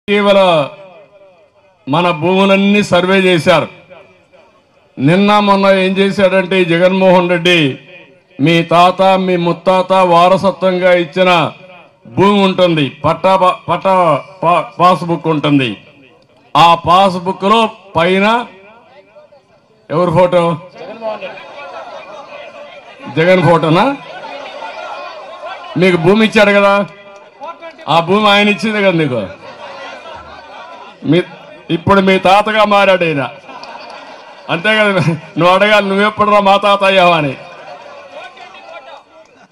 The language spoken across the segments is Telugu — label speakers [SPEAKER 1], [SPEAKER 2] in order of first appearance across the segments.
[SPEAKER 1] ఇటీవల మన భూములన్నీ సర్వే చేశారు. నిన్న మొన్న ఏం చేశాడంటే జగన్మోహన్ రెడ్డి మీ తాత మీ ముత్తాత వారసత్వంగా ఇచ్చిన భూమి ఉంటుంది, పట్టా పాస్బుక్ ఉంటుంది. ఆ పాస్బుక్ లో పైన ఎవరి ఫోటో? జగన్ ఫోటోనా? మీకు భూమి ఇచ్చాడు కదా, ఆ భూమి ఆయన ఇచ్చింది కదా నీకు. ఇప్పుడు మీ తాతగా మారాడు ఆయన, అంతే కదా. నువ్వు అడగాలి, నువ్వెప్పుడురా మా తాత అయ్యావా అని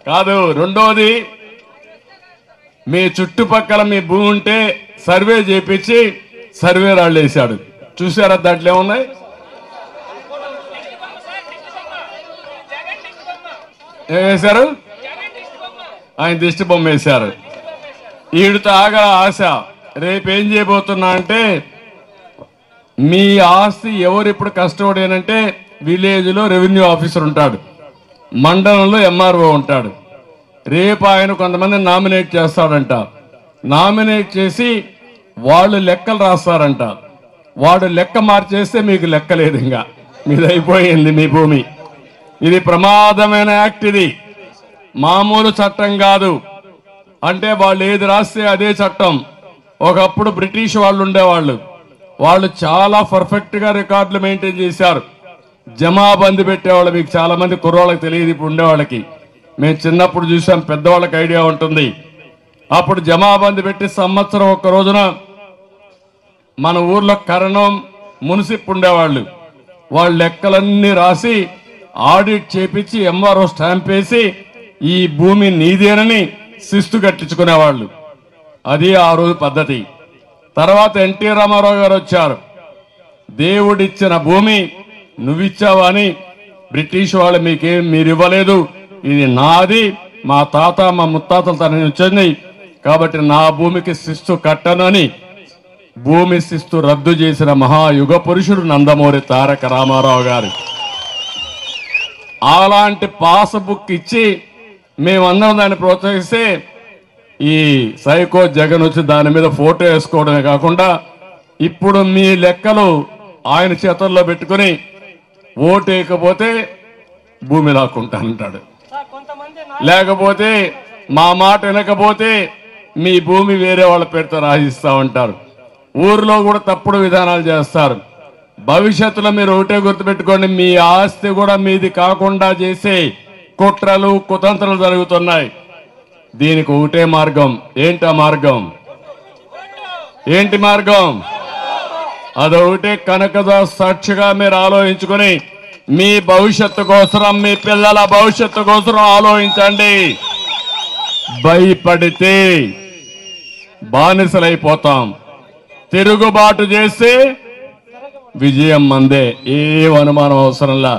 [SPEAKER 1] కాదు. రెండోది, మీ చుట్టుపక్కల మీ భూమి ఉంటే సర్వే చేపించి సర్వే రాళ్ళు వేశాడు. చూసారా దాంట్లో ఏమున్నాయి? ఏం వేశారు? ఆయన దిష్టి బొమ్మ వేశారు. ఈడితో ఆగల ఆశ. రేపేం చేయబోతున్నా అంటే, మీ ఆస్తి ఎవరు ఇప్పుడు కస్టోడి అంటే విలేజ్ లో రెవెన్యూ ఆఫీసర్ ఉంటాడు, మండలంలో ఎంఆర్ఓ ఉంటాడు. రేపు ఆయన కొంతమంది నామినేట్ చేస్తాడంట. నామినేట్ చేసి వాళ్ళు లెక్కలు రాస్తారంట. వాడు లెక్క మార్చేస్తే మీకు లెక్క లేదు, ఇంకా మీది అయిపోయింది మీ భూమి. ఇది ప్రమాదమైన యాక్ట్. ఇది మామూలు చట్టం కాదు. అంటే వాళ్ళు ఏది రాస్తే అదే చట్టం. ఒకప్పుడు బ్రిటిష్ వాళ్ళు ఉండేవాళ్ళు, వాళ్ళు చాలా పర్ఫెక్ట్ గా రికార్డులు మెయింటైన్ చేశారు. జమాబందీ పెట్టేవాళ్ళు. మీకు చాలా మంది కుర్రోళ్ళకి తెలియదు, ఇప్పుడు ఉండేవాళ్ళకి. మేము చిన్నప్పుడు చూసాం, పెద్దవాళ్ళకి ఐడియా ఉంటుంది. అప్పుడు జమాబందీ పెట్టి సంవత్సరం ఒక్క రోజున మన ఊర్లో కరణం మున్సిప్ ఉండేవాళ్ళు. వాళ్ళ లెక్కలన్నీ రాసి ఆడిట్ చేపించి ఎంఆర్ఓ స్టాంప్ వేసి ఈ భూమి నీదేనని శిస్తు కట్టించుకునేవాళ్ళు. అది ఆ రోజు పద్ధతి. తర్వాత ఎన్టీ రామారావు గారు వచ్చారు. దేవుడిచ్చిన భూమి నువ్విచ్చావా అని బ్రిటిష్ వాళ్ళు మీరు ఇవ్వలేదు, ఇది నాది, మా తాత మా ముత్తాతల తన వచ్చింది కాబట్టి నా భూమికి శిస్తు కట్టను అని భూమి శిస్తు రద్దు చేసిన మహాయుగ పురుషుడు నందమూరి తారక రామారావు గారు. అలాంటి పాస్బుక్ ఇచ్చి మేమందరం దాన్ని ప్రోత్సహిస్తే ఈ సైకో జగన్ వచ్చి దాని మీద ఫోటో వేసుకోవడమే కాకుండా ఇప్పుడు మీ లెక్కలు ఆయన చేతుల్లో పెట్టుకుని ఓటు వేయకపోతే భూమి లాక్కుంటానంటాడు, లేకపోతే మా మాట వినకపోతే మీ భూమి వేరే వాళ్ళ పేరుతో రాసిస్తా ఉంటారు. ఊర్లో కూడా తప్పుడు విధానాలు చేస్తారు. భవిష్యత్తులో మీరు ఒకటే గుర్తుపెట్టుకోండి, మీ ఆస్తి కూడా మీది కాకుండా చేసే కుట్రలు కుతంత్రాలు జరుగుతున్నాయి. దీనికి ఒకటే మార్గం. ఏంటి ఆ మార్గం? ఏంటి మార్గం? అదొకటే. కనకదాస్ సాక్షిగా మీరు ఆలోచించుకొని మీ భవిష్యత్తు కోసం, మీ పిల్లల భవిష్యత్తు కోసం ఆలోచించండి. భయపడితే బానిసలైపోతాం. తిరుగుబాటు చేస్తే విజయం మందే, ఏ అనుమానం అవసరంలా.